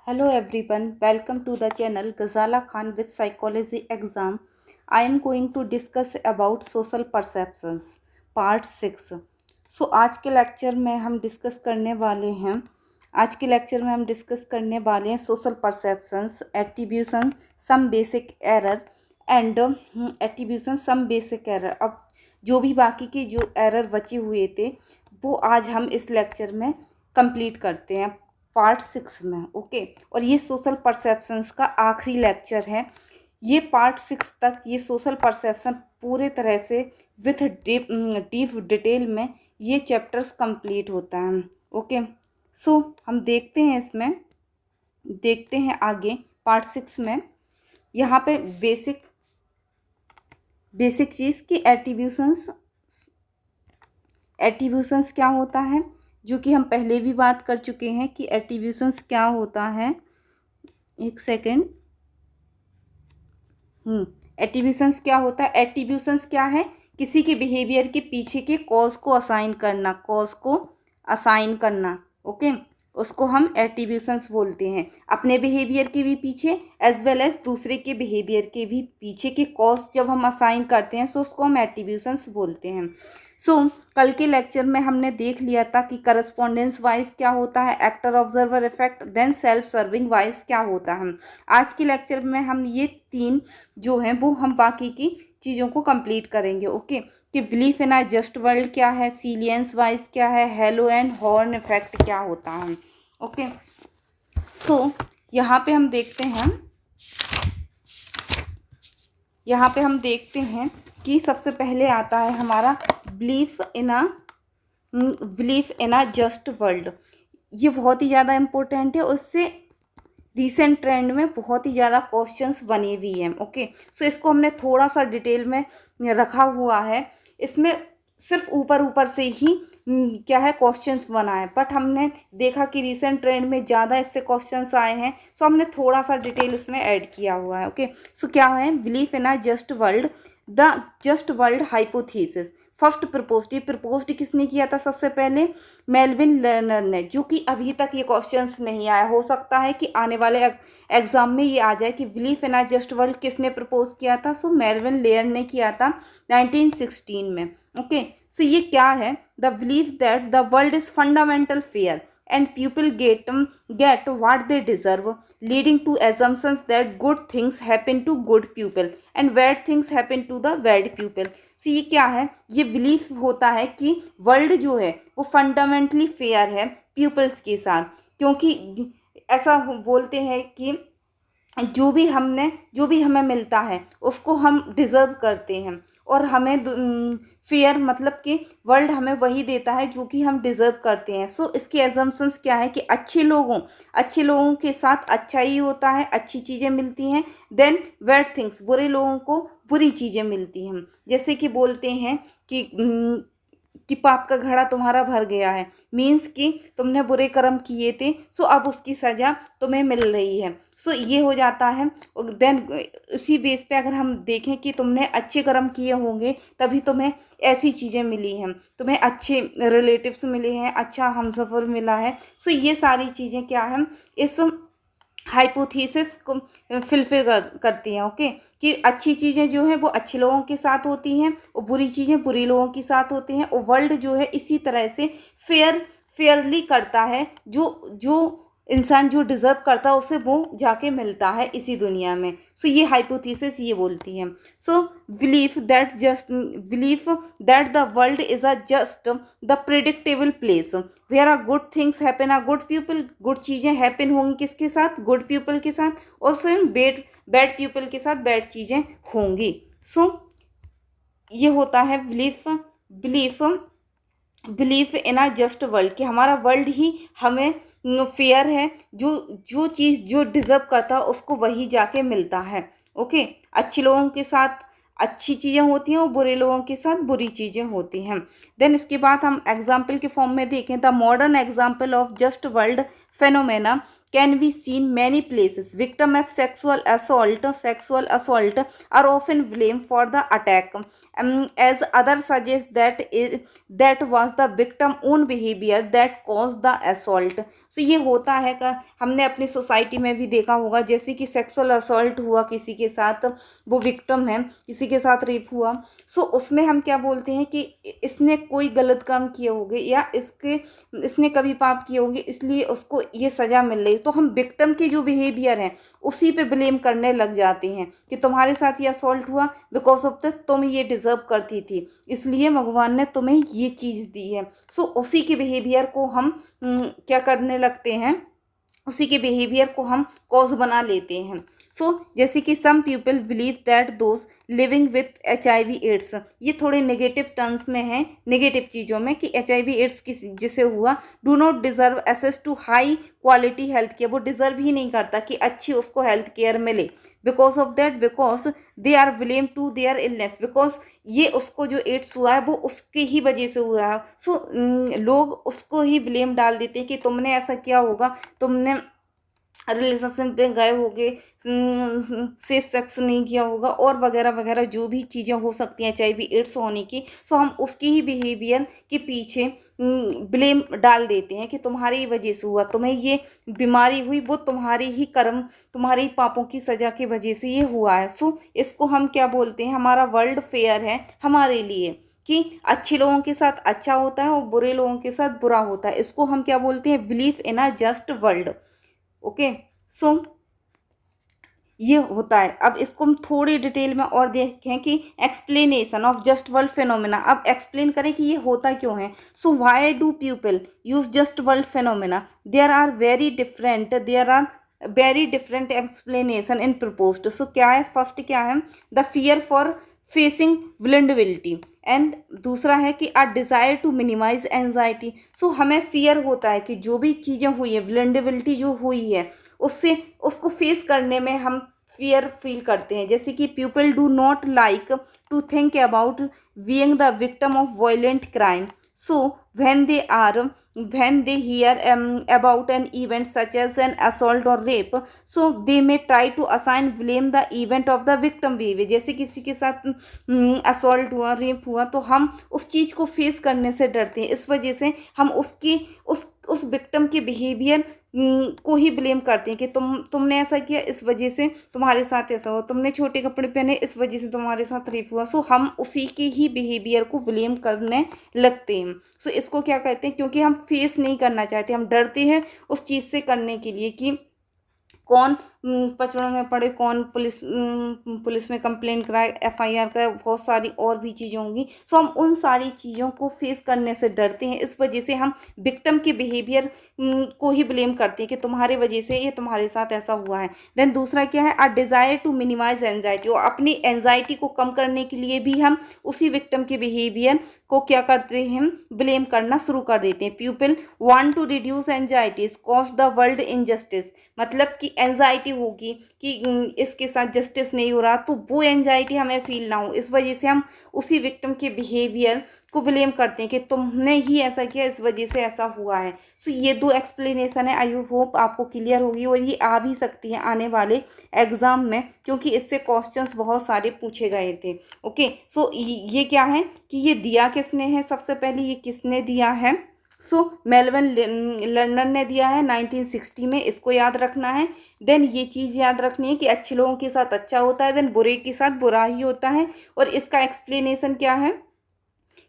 Hello everyone, welcome to the channel Ghazala Khan with Psychology Exam. I am going to discuss about social perceptions part 6. आज के lecture में हम discuss करने वाले हैं social perceptions, attribution, some basic error and अब जो भी बाकी के जो एरर बचे हुए थे वो आज हम इस लेक्चर में कंप्लीट करते हैं पार्ट 6 में। ओके, और ये सोशल परसेप्शंस का आखिरी लेक्चर है। ये पार्ट 6 तक ये सोशल परसेप्शन पूरे तरह से विथ डीप डिटेल में ये चैप्टर्स कंप्लीट होता है। ओके, हम देखते हैं आगे पार्ट 6 में। यहाँ पे बेसिक चीज़ की एट्रीब्यूशंस क्या होता है, जो कि हम पहले भी बात कर चुके हैं कि एट्रीब्यूशंस क्या होता है। एक सेकेंड, एट्रीब्यूशंस क्या होता है? एट्रीब्यूशंस क्या है? किसी के बिहेवियर के पीछे के कॉज को असाइन करना। ओके, उसको हम एट्रीब्यूशंस बोलते हैं। अपने बिहेवियर के भी पीछे एज वेल एज दूसरे के बिहेवियर के भी पीछे के कॉज जब हम असाइन करते हैं तो उसको हम एट्रीब्यूशंस बोलते हैं। कल के लेक्चर में हमने देख लिया था कि करस्पॉन्डेंस वाइज क्या होता है, actor observer effect, then self serving bias क्या होता है। आज के लेक्चर में हम ये 3 जो हैं वो हम बाकी की चीज़ों को कंप्लीट करेंगे। ओके, कि belief in a just world क्या है, सीलियंस वाइज क्या है, हेलो एंड हॉर्न इफेक्ट क्या होता है। ओके, यहाँ पे हम देखते हैं कि सबसे पहले आता है हमारा belief in a just world. ये बहुत ही ज़्यादा इम्पोर्टेंट है, उससे रिसेंट ट्रेंड में बहुत ही ज़्यादा क्वेश्चंस बने हुए हैं। ओके, इसको हमने थोड़ा सा डिटेल में रखा हुआ है। इसमें सिर्फ ऊपर से ही क्या है क्वेश्चंस बना है, बट हमने देखा कि रिसेंट ट्रेंड में ज़्यादा इससे क्वेश्चंस आए हैं, हमने थोड़ा सा डिटेल इसमें ऐड किया हुआ है। ओके, क्या है belief in a just world, the just world hypothesis. First proposed किसने किया था? सबसे पहले मेल्विन लर्नर ने, जो कि अभी तक ये क्वेश्चंस नहीं आया। हो सकता है कि आने वाले एग्जाम में ये आ जाए कि belief in a just world किसने प्रपोज किया था। मेल्विन लर्नर ने किया था 1916 में। ओके, ये क्या है? The believe that the world is fundamental fair and people get what they deserve, leading to assumptions that good things happen to good people and bad things happen to the bad people. ये क्या है? ये belief होता है कि world जो है वो फंडामेंटली फेयर है पीपल्स के साथ, क्योंकि ऐसा बोलते हैं कि जो भी हमें मिलता है उसको हम डिज़र्व करते हैं, और हमें फेयर मतलब कि वर्ल्ड हमें वही देता है जो कि हम डिज़र्व करते हैं। इसकी एजम्पशंस क्या है कि अच्छे लोगों के साथ अच्छा ही होता है, अच्छी चीज़ें मिलती हैं। देन बैड थिंग्स, बुरे लोगों को बुरी चीज़ें मिलती हैं। जैसे कि बोलते हैं कि पाप का घड़ा तुम्हारा भर गया है, मीन्स कि तुमने बुरे कर्म किए थे, अब उसकी सज़ा तुम्हें मिल रही है। ये हो जाता है। देन इसी बेस पे अगर हम देखें कि तुमने अच्छे कर्म किए होंगे तभी तुम्हें ऐसी चीज़ें मिली हैं, तुम्हें अच्छे रिलेटिव्स मिले हैं, अच्छा हमसफ़र मिला है। ये सारी चीज़ें क्या हैं, इस हाइपोथेसिस को फिलफिल करती हैं। ओके, कि अच्छी चीज़ें जो हैं वो अच्छे लोगों के साथ होती हैं और बुरी चीज़ें बुरी लोगों के साथ होती हैं, और वर्ल्ड जो है इसी तरह से फेयरली करता है। जो इंसान जो डिज़र्व करता है उसे वो जाके मिलता है इसी दुनिया में। ये हाइपोथेसिस ये बोलती है। Belief that the world is a just the predictable place where a good things happen a good people. Good चीज़ें हैपन होंगी किसके साथ? गुड पीपल के साथ, और सेम बैड पीपल के साथ बैड चीज़ें होंगी। ये होता है belief in a just world, कि हमारा वर्ल्ड ही हमें फेयर है, जो चीज़ जो डिज़र्व करता है उसको वही जाके मिलता है। ओके, अच्छे लोगों के साथ अच्छी चीज़ें होती हैं और बुरे लोगों के साथ बुरी चीज़ें होती हैं। देन इसके बाद हम एग्जाम्पल के फॉर्म में देखें, the modern example of just world phenomena can be seen many places. Victims of sexual assault are often blamed for the attack, as others suggest that was the victim own behavior that caused the assault. So ये होता है का हमने अपनी society में भी देखा होगा, जैसे कि सेक्सुअल असॉल्ट हुआ किसी के साथ, वो विक्टिम है, किसी के साथ रेप हुआ, सो उसमें हम क्या बोलते हैं कि इसने कोई गलत काम किए होंगे या इसने कभी पाप किए होंगे, इसलिए उसको ये सज़ा मिल रही। तो हम विक्टिम के जो बिहेवियर हैं उसी पे ब्लेम करने लग जाते हैं कि तुम्हारे साथ ये असॉल्ट हुआ बिकॉज ऑफ द तुम ये डिज़र्व करती थी, इसलिए भगवान ने तुम्हें ये चीज़ दी है। सो उसी के बिहेवियर को हम क्या करने लगते हैं, उसी के बिहेवियर को हम कॉज बना लेते हैं। सो जैसे कि some people believe that those living with HIV AIDS, ये थोड़े नेगेटिव टर्म्स में है, नेगेटिव चीज़ों में, कि HIV एड्स जिसे हुआ do not deserve access to high quality health care, वो डिजर्व ही नहीं करता कि अच्छी उसको हेल्थ केयर मिले, because of that, because they are blame to their illness, because ये उसको जो एड्स हुआ है वो उसके ही वजह से हुआ है। सो लोग उसको ही ब्लेम डाल देते हैं कि तुमने ऐसा किया होगा, तुमने रिलेशनशिप में गए होगे, सेफ सेक्स नहीं किया होगा, और वगैरह वगैरह जो भी चीज़ें हो सकती हैं HIV एड्स होने की। सो हम उसकी ही बिहेवियर के पीछे ब्लेम डाल देते हैं कि तुम्हारी वजह से हुआ, तुम्हें ये बीमारी हुई, वो तुम्हारी ही कर्म, तुम्हारे ही पापों की सज़ा की वजह से ये हुआ है। सो इसको हम क्या बोलते हैं, हमारा वर्ल्ड फेयर है हमारे लिए कि अच्छे लोगों के साथ अच्छा होता है और बुरे लोगों के साथ बुरा होता है। इसको हम क्या बोलते हैं, belief in a just world. Okay, so ये होता है। अब इसको हम थोड़ी डिटेल में और देखें कि explanation of just world phenomena, अब एक्सप्लेन करें कि ये होता क्यों है। So why do people use just world phenomena, there are very different explanation in proposed. So क्या है, फर्स्ट क्या है, the fear for facing vulnerability, and दूसरा है कि a desire to minimise anxiety. So हमें फियर होता है कि जो भी चीज़ें हुई है, विलेंडेबिलिटी जो हुई है, उससे उसको फेस करने में हम फियर फील करते हैं। जैसे कि people do not like to think about being the victim of violent crime. So when they hear about an event such as an assault or rape, so they may try to assign blame the event of the victim behavior। जैसे किसी के साथ assault हुआ, rape हुआ, तो हम उस चीज़ को फेस करने से डरते हैं, इस वजह से हम उस विक्टिम के बिहेवियर को ही ब्लेम करते हैं कि तुमने ऐसा किया, इस वजह से तुम्हारे साथ ऐसा हुआ, तुमने छोटे कपड़े पहने, इस वजह से तुम्हारे साथ रेप हुआ। सो हम उसी के ही बिहेवियर को ब्लेम करने लगते हैं। सो इसको क्या कहते हैं, क्योंकि हम फेस नहीं करना चाहते, हम डरते हैं उस चीज़ से करने के लिए कि कौन पचड़ों में पड़े, कौन पुलिस में कंप्लेन कराए, FIR कराए, बहुत सारी और भी चीज़ें होंगी। सो हम उन सारी चीज़ों को फेस करने से डरते हैं, इस वजह से हम विक्टिम के बिहेवियर को ही ब्लेम करते हैं कि तुम्हारे वजह से ये तुम्हारे साथ ऐसा हुआ है। देन दूसरा क्या है, a desire to minimise anxiety, और अपनी एंजाइटी को कम करने के लिए भी हम उसी विक्टिम के बिहेवियर को क्या करते हैं, ब्लेम करना शुरू कर देते हैं। People want to reduce anxieties cause the world injustice, मतलब कि एंजाइटी होगी कि इसके साथ जस्टिस नहीं हो रहा, तो वो एंजाइटी हमें फील ना हो, इस वजह से हम उसी विक्टिम के बिहेवियर को ब्लेम करते हैं कि तुमने ही ऐसा किया, इस वजह से ऐसा हुआ है। सो ये दो एक्सप्लेनेशन है, आई होप आपको क्लियर होगी, और ये आ भी सकती है आने वाले एग्जाम में, क्योंकि इससे क्वेश्चंस बहुत सारे पूछे गए थे। ओके, सो ये क्या है कि ये दिया किसने है, सबसे पहले ये किसने दिया है, सो मेलविन लंदन ने दिया है 1960 में, इसको याद रखना है। देन ये चीज़ याद रखनी है कि अच्छे लोगों के साथ अच्छा होता है, देन बुरे के साथ बुरा ही होता है। और इसका एक्सप्लेनेशन क्या है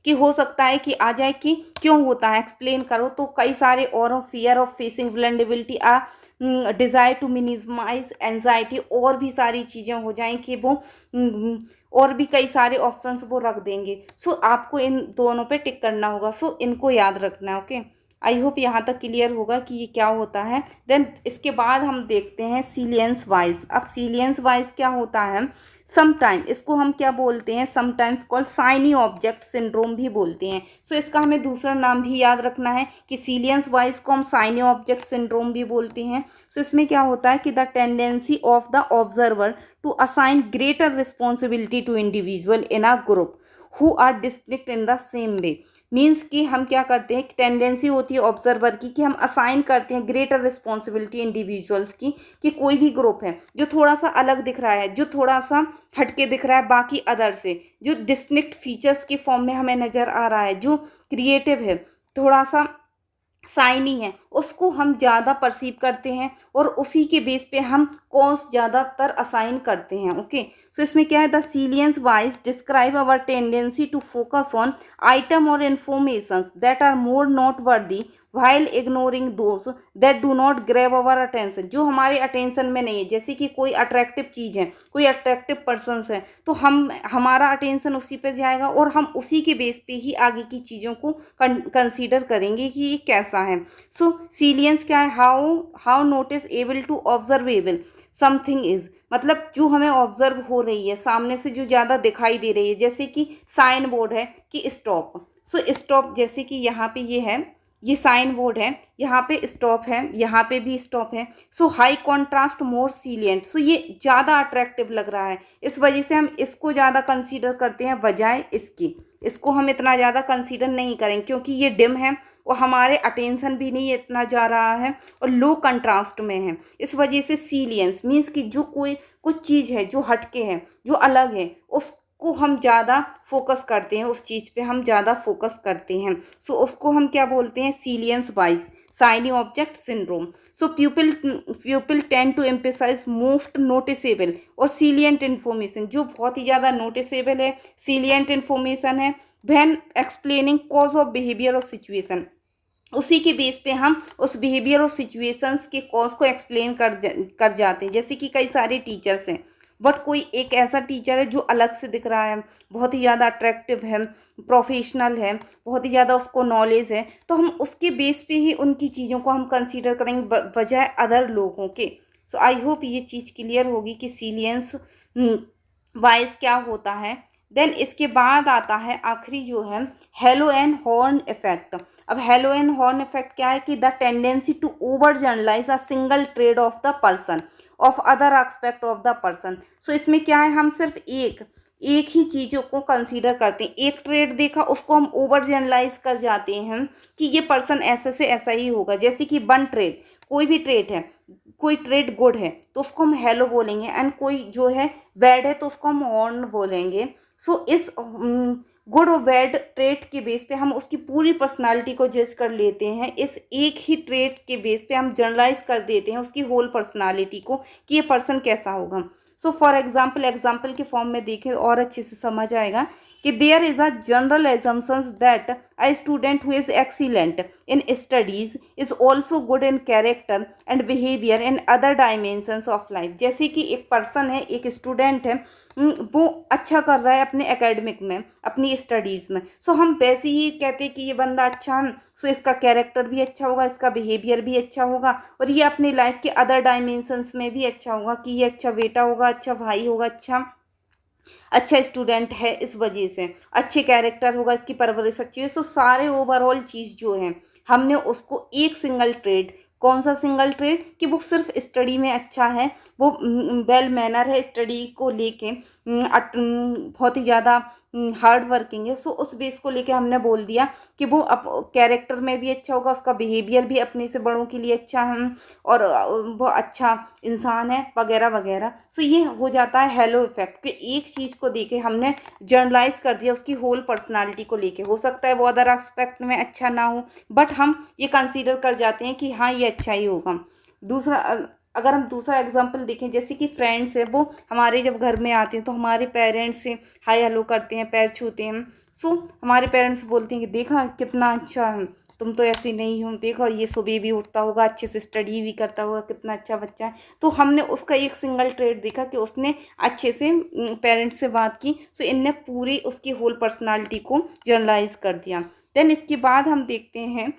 कि हो सकता है कि आ जाए कि क्यों होता है, एक्सप्लेन करो, तो कई सारे और, fear of facing vulnerability, a desire to minimise anxiety, और भी सारी चीज़ें हो जाएं कि वो और भी कई सारे ऑप्शंस वो रख देंगे। सो आपको इन दोनों पे टिक करना होगा, सो इनको याद रखना है। ओके, आई होप यहाँ तक क्लियर होगा कि ये क्या होता है। देन इसके बाद हम देखते हैं सीलियंस वाइज। अब सीलियंस वाइज क्या होता है, समटाइम इसको हम क्या बोलते हैं, sometimes called shiny object syndrome भी बोलते हैं। सो इसका हमें दूसरा नाम भी याद रखना है कि सीलियंस वाइज को हम शाइनी ऑब्जेक्ट सिंड्रोम भी बोलते हैं। सो इसमें क्या होता है कि the tendency of the observer to assign greater responsibility to individual in a group who are distinct in the same way. Means कि हम क्या करते हैं, टेंडेंसी होती है ऑब्जर्वर की कि हम असाइन करते हैं ग्रेटर रिस्पॉन्सिबिलिटी इंडिविजुअल्स की, कि कोई भी ग्रुप है जो थोड़ा सा अलग दिख रहा है, जो थोड़ा सा हटके दिख रहा है बाकी अदर से, जो डिस्टिंक्ट फीचर्स के फॉर्म में हमें नज़र आ रहा है, जो क्रिएटिव है, थोड़ा सा शाइनी है, उसको हम ज़्यादा परसीव करते हैं और उसी के बेस पे हम कॉज ज़्यादातर असाइन करते हैं। ओके, सो इसमें क्या है, the salience bias describe our tendency to focus on item और informations that are more noteworthy while ignoring those that do not grab our attention, जो हमारे अटेंशन में नहीं है। जैसे कि कोई अट्रैक्टिव चीज़ है, कोई अट्रैक्टिव पर्सनस है, तो हमारा अटेंशन उसी पे जाएगा और हम उसी के बेस पे ही आगे की चीज़ों को कंसीडर करेंगे कि ये कैसा है। सो सीलियंस क्या है, how noticeable to observable something is, मतलब जो हमें ऑब्जर्व हो रही है सामने से, जो ज़्यादा दिखाई दे रही है। जैसे कि साइन बोर्ड है कि स्टॉप, सो स्टॉप, जैसे कि यहाँ पे ये है, ये साइन बोर्ड है, यहाँ पे स्टॉप है, यहाँ पे भी स्टॉप है। सो हाई कॉन्ट्रास्ट मोर सीलियंट, सो ये ज़्यादा अट्रैक्टिव लग रहा है, इस वजह से हम इसको ज़्यादा कंसीडर करते हैं बजाय इसकी। इसको हम इतना ज़्यादा कंसीडर नहीं करेंगे क्योंकि ये डिम है और हमारे अटेंशन भी नहीं इतना जा रहा है और लो कंट्रास्ट में है। इस वजह से सीलियंस मीन्स कि जो कोई कुछ चीज़ है जो हटके है, जो अलग है, उसको हम ज़्यादा फोकस करते हैं, उस चीज़ पे हम ज़्यादा फोकस करते हैं। सो उसको हम क्या बोलते हैं, salience bias shiny object syndrome. So people tend to emphasise most noticeable और सीलियंट इन्फॉर्मेशन, जो बहुत ही ज़्यादा नोटिसेबल है, सीलियंट इन्फॉर्मेशन है, when explaining cause of behaviour और सिचुएशन, उसी के बेस पे हम उस बिहेवियर और सिचुएशंस के कॉज को एक्सप्लेन कर जाते हैं। जैसे कि कई सारे टीचर्स हैं, बट कोई एक ऐसा टीचर है जो अलग से दिख रहा है, बहुत ही ज़्यादा अट्रैक्टिव है, प्रोफेशनल है, बहुत ही ज़्यादा उसको नॉलेज है, तो हम उसके बेस पे ही उनकी चीज़ों को हम कंसीडर करेंगे बजाय अदर लोगों के। सो आई होप ये चीज़ क्लियर होगी कि सीलियंस वाइज क्या होता है। देन इसके बाद आता है आखिरी जो है, हेलो एंड हॉर्न इफेक्ट। अब हेलो एंड हॉर्न इफेक्ट क्या है कि the tendency to over generalise a single trait of the person of other aspect of the person. So इसमें क्या है, हम सिर्फ एक ही चीज़ों को कंसीडर करते हैं, एक ट्रेड देखा उसको हम ओवर जनरलाइज कर जाते हैं कि ये पर्सन ऐसे से ऐसा ही होगा। जैसे कि वन ट्रेड, कोई भी ट्रेड है, कोई ट्रेड गुड है तो उसको हम हेलो बोलेंगे, एंड कोई जो है बैड है तो उसको हम हॉर्न बोलेंगे। सो इस गुड और बैड ट्रेट के बेस पे हम उसकी पूरी पर्सनालिटी को जज कर लेते हैं। इस एक ही ट्रेट के बेस पे हम जनरलाइज कर देते हैं उसकी होल पर्सनालिटी को कि ये पर्सन कैसा होगा। सो फॉर एग्जाम्पल के फॉर्म में देखें और अच्छे से समझ आएगा कि there is a general assumptions that a student who is excellent in studies is also good in character and behaviour in other dimensions of life. जैसे कि एक पर्सन है, एक स्टूडेंट है, वो अच्छा कर रहा है अपने एकेडमिक में, अपनी स्टडीज़ में, सो हम वैसे ही कहते हैं कि ये बंदा अच्छा है, सो इसका कैरेक्टर भी अच्छा होगा, इसका बिहेवियर भी अच्छा होगा और ये अपनी लाइफ के अदर डायमेंशंस में भी अच्छा होगा, कि ये अच्छा बेटा होगा, अच्छा भाई होगा, अच्छा स्टूडेंट है, इस वजह से अच्छे कैरेक्टर होगा, इसकी परवरिश अच्छी है। सो सारे ओवरऑल चीज़ जो है हमने उसको एक सिंगल ट्रेड, कौन सा सिंगल ट्रेड, कि वो सिर्फ स्टडी में अच्छा है, वो वेल मैनर है, स्टडी को लेके बहुत ही ज़्यादा हार्ड वर्किंग है। सो उस बेस को लेके हमने बोल दिया कि वो कैरेक्टर में भी अच्छा होगा, उसका बिहेवियर भी अपने से बड़ों के लिए अच्छा है और वो अच्छा इंसान है वगैरह वगैरह। सो ये हो जाता है हेलो इफेक्ट कि एक चीज़ को देके हमने जर्नलाइज कर दिया उसकी होल पर्सनालिटी को लेके। हो सकता है वो अदर एस्पेक्ट में अच्छा ना हो, बट हम ये कंसीडर कर जाते हैं कि हाँ ये अच्छा ही होगा। दूसरा अगर हम दूसरा एग्जांपल देखें, जैसे कि फ्रेंड्स है, वो हमारे जब घर में आते हैं तो हमारे पेरेंट्स से हाय हेलो करते हैं, पैर छूते हैं। सो हमारे पेरेंट्स बोलते हैं कि देखा कितना अच्छा है, तुम तो ऐसी नहीं हो, देखो ये सुबह भी उठता होगा, अच्छे से स्टडी भी करता होगा, कितना अच्छा बच्चा है। तो हमने उसका एक सिंगल ट्रेड देखा कि उसने अच्छे से पेरेंट्स से बात की, सो इनने पूरी उसकी होल पर्सनालिटी को जर्नलाइज कर दिया। देन इसके बाद हम देखते हैं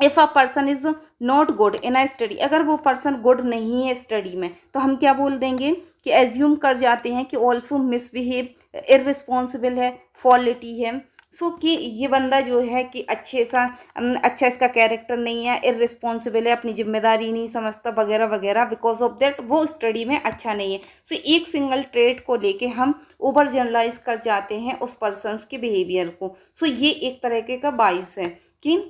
if a person is not good in a study, अगर वो पर्सन गुड नहीं है स्टडी में तो हम क्या बोल देंगे कि एज्यूम कर जाते हैं कि ऑल्सो मिसबिहेव, इररिस्पॉन्सिबल है, फॉलिटी है। सो कि ये बंदा जो है कि अच्छा इसका कैरेक्टर नहीं है, इररिस्पॉन्सिबल है, अपनी जिम्मेदारी नहीं समझता वगैरह वगैरह, बिकॉज ऑफ दैट वो स्टडी में अच्छा नहीं है। सो एक सिंगल ट्रेट को लेके हम ओवर जनरलाइज कर जाते हैं उस पर्सन्स के बिहेवियर को। सो ये एक तरीके का बाइस है कि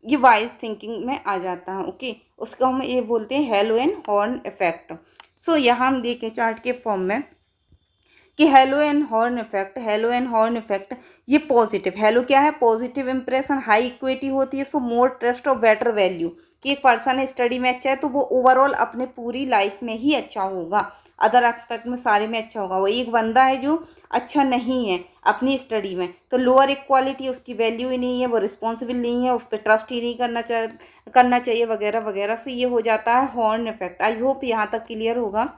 ये वाइज थिंकिंग में आ जाता है। ओके, उसको हम ये बोलते हैं हेलो एंड हॉर्न इफेक्ट। सो यहाँ हम देखें चार्ट के फॉर्म में कि hello and horn effect, hello and horn effect ये पॉजिटिव, हेलो क्या है, पॉजिटिव इंप्रेशन, हाई इक्विटी होती है, सो मोर ट्रस्ट और बेटर वैल्यू, कि एक पर्सन है स्टडी में अच्छा है तो वो ओवरऑल अपने पूरी लाइफ में ही अच्छा होगा, अदर एस्पेक्ट में सारे में अच्छा होगा। वो एक बंदा है जो अच्छा नहीं है अपनी स्टडी में, तो लोअर इक्वालिटी, उसकी वैल्यू ही नहीं है, वो रिस्पॉन्सिबल नहीं है, उस पर ट्रस्ट ही नहीं करना चाहिए वगैरह वगैरह। से ये हो जाता है हॉर्न इफेक्ट। आई होप यहाँ तक क्लियर होगा।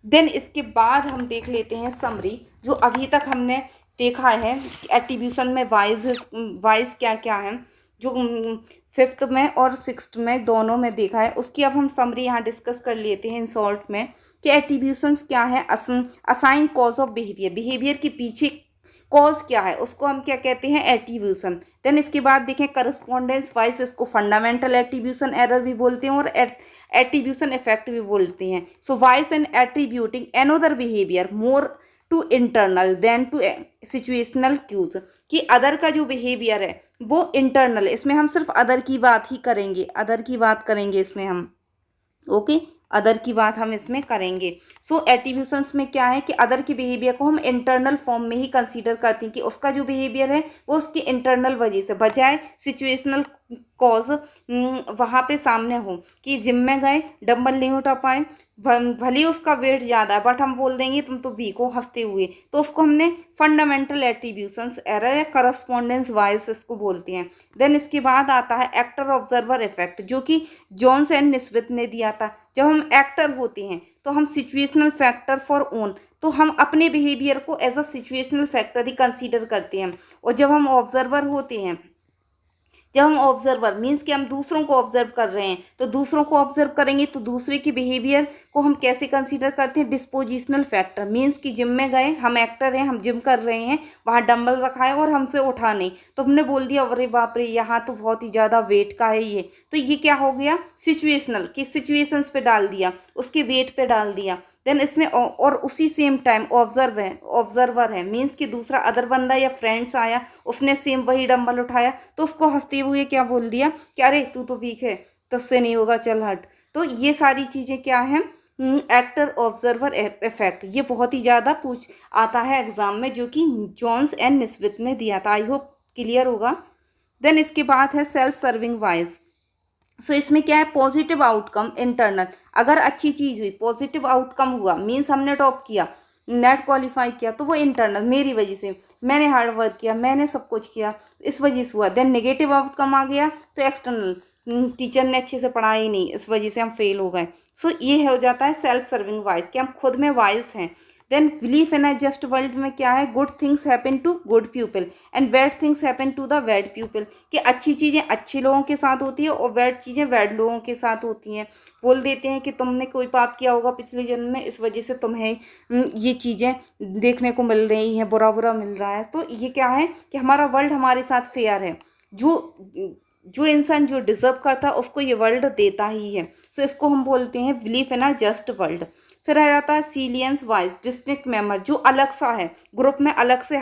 देन इसके बाद हम देख लेते हैं समरी, जो अभी तक हमने देखा है एट्रीब्यूशन में वाइज क्या क्या है, जो फिफ्थ में और सिक्स्थ में दोनों में देखा है, उसकी अब हम समरी यहाँ डिस्कस कर लेते हैं इन शॉर्ट में कि एट्रीब्यूशंस क्या है। Assign cause of behaviour, behaviour के पीछे कॉज क्या है उसको हम क्या कहते हैं, एट्रीब्यूशन। देन इसके बाद देखें करस्पॉन्डेंस वाइज, इसको फंडामेंटल एट्रीब्यूशन एरर भी बोलते हैं और एट्रीब्यूशन इफेक्ट भी बोलते हैं। So bias and attributing another behaviour more to internal than to situational cues, कि अदर का जो बिहेवियर है वो इंटरनल है, इसमें हम सिर्फ अदर की बात ही करेंगे, अदर की बात करेंगे इसमें हम। ओके, अदर की बात हम इसमें करेंगे। सो एट्रीब्यूशंस में क्या है कि अदर के बिहेवियर को हम इंटरनल फॉर्म में ही कंसीडर करते हैं, कि उसका जो बिहेवियर है वो उसकी इंटरनल वजह से, बजाय सिचुएशनल कॉज वहाँ पे सामने हो, कि जिम में गए डंबल नहीं उठा पाए, भले ही उसका वेट ज़्यादा है बट हम बोल देंगे तुम तो वीक हो हंसते हुए, तो उसको हमने फंडामेंटल एट्रीब्यूशंस एरर या करस्पॉन्डेंस वाइज इसको बोलते हैं। देन इसके बाद आता है एक्टर ऑब्जर्वर इफेक्ट, जो कि जॉन्स एंड निस्बित ने दिया था। जब हम एक्टर होते हैं तो हम सिचुएशनल फैक्टर फॉर ओन, तो हम अपने बिहेवियर को एज अ सिचुएशनल फैक्टर ही कंसीडर करते हैं। और जब हम ऑब्जर्वर होते हैं, जब हम ऑब्जर्वर मीन्स कि हम दूसरों को ऑब्जर्व कर रहे हैं, तो दूसरों को ऑब्जर्व करेंगे तो दूसरे के बिहेवियर को हम कैसे कंसीडर करते हैं, डिस्पोजिशनल फैक्टर। मीन्स कि जिम में गए, हम एक्टर हैं, हम जिम कर रहे हैं, वहाँ डंबल रखा है और हमसे उठा नहीं, तो हमने बोल दिया अरे बाप रे यहाँ तो बहुत ही ज़्यादा वेट का है ये, तो ये क्या हो गया, सिचुएशनल, कि सिचुएशंस पे डाल दिया, उसके वेट पे डाल दिया। देन इसमें और उसी सेम टाइम ऑब्जर्वर है मीन्स कि दूसरा अदर बंदा या फ्रेंड्स आया, उसने सेम वही डंबल उठाया, तो उसको हंसते हुए क्या बोल दिया कि अरे तू तो वीक है, तुझसे नहीं होगा, चल हट। तो ये सारी चीज़ें क्या हैं, एक्टर ऑब्जर्वर इफेक्ट, ये बहुत ही ज़्यादा पूछ आता है एग्जाम में, जो कि जॉन्स एंड निस्बित ने दिया था। आई होप क्लियर होगा। देन इसके बाद है सेल्फ सर्विंग वाइज। सो इसमें क्या है, पॉजिटिव आउटकम इंटरनल, अगर अच्छी चीज़ हुई, पॉजिटिव आउटकम हुआ, मीन्स हमने टॉप किया, नेट क्वालिफाई किया, तो वो इंटरनल, मेरी वजह से, मैंने हार्ड वर्क किया, मैंने सब कुछ किया, इस वजह से हुआ। देन नेगेटिव आउटकम आ गया तो एक्सटर्नल, टीचर ने अच्छे से पढ़ाया ही नहीं, इस वजह से हम फेल हो गए। सो ये हो जाता है सेल्फ सर्विंग वाइज, कि हम खुद में वाइज हैं। Then belief in a just world में क्या है, good things happen to good people and bad things happen to the bad people, कि अच्छी चीज़ें अच्छे लोगों के साथ होती है और बैड चीज़ें बैड लोगों के साथ होती हैं। बोल देते हैं कि तुमने कोई पाप किया होगा पिछले जन्म में, इस वजह से तुम्हें ये चीज़ें देखने को मिल रही हैं, बुरा बुरा मिल रहा है। तो ये क्या है कि हमारा वर्ल्ड हमारे साथ फेयर है, जो इंसान जो डिजर्व करता है उसको ये वर्ल्ड देता ही है। सो इसको हम बोलते हैं belief in a just world. फिर आ जाता है सीलियंस वाइज डिस्टिंक्ट मेंबर, जो अलग सा है, ग्रुप में अलग से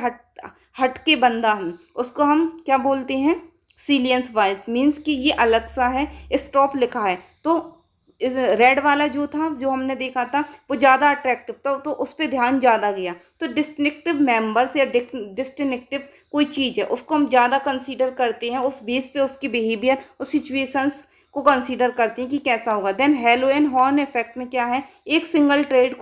हट के बंदा है, उसको हम क्या बोलते हैं, सीलियंस वाइज, मीन्स कि ये अलग सा है, स्टॉप लिखा है, तो इस रेड वाला जो था, जो हमने देखा था वो ज़्यादा अट्रैक्टिव था, तो उस पर ध्यान ज़्यादा गया। तो डिस्टिंक्टिव मेंबर्स या डिस्टिंक्टिव कोई चीज़ है उसको हम ज़्यादा कंसीडर करते हैं, उस बेस पे उसकी बिहेवियर, उस सिचुएशंस को कंसीडर करते हैं कि कैसा होगा। Then halo and horn effect में क्या है, एक सिंगल ट्रेड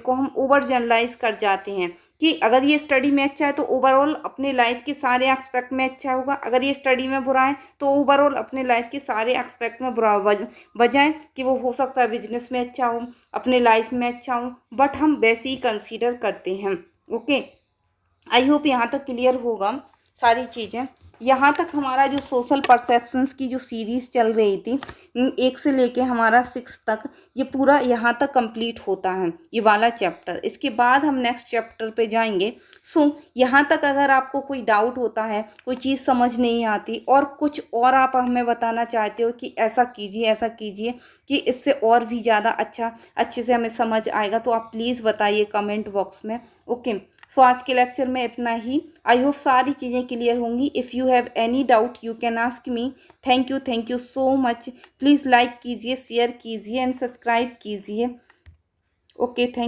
को हम ओवर जनरलाइज कर जाते हैं, कि अगर ये स्टडी में अच्छा है तो ओवरऑल अपने लाइफ के सारे एस्पेक्ट में अच्छा होगा, अगर ये स्टडी में बुरा है तो ओवरऑल अपने लाइफ के सारे एस्पेक्ट में बुरा होगा, बजाय कि वो हो सकता है बिजनेस में अच्छा हो, अपने लाइफ में अच्छा हो, बट हम वैसे ही कंसीडर करते हैं। ओके, आई होप यहाँ तक क्लियर होगा सारी चीज़ें। यहाँ तक हमारा जो सोशल परसेप्शंस की जो सीरीज़ चल रही थी 1 से लेके हमारा 6 तक, ये पूरा यहाँ तक कंप्लीट होता है ये वाला चैप्टर। इसके बाद हम नेक्स्ट चैप्टर पे जाएंगे। सो यहाँ तक अगर आपको कोई डाउट होता है, कोई चीज़ समझ नहीं आती और कुछ और आप हमें बताना चाहते हो कि ऐसा कीजिए कि इससे और भी ज़्यादा अच्छे से हमें समझ आएगा, तो आप प्लीज़ बताइए कमेंट बॉक्स में। ओके, सो आज के लेक्चर में इतना ही। आई होप सारी चीज़ें क्लियर होंगी। If you have any doubt you can ask me. Thank you so much. Please like कीजिए, शेयर कीजिए एंड सब्सक्राइब कीजिए। Okay, thank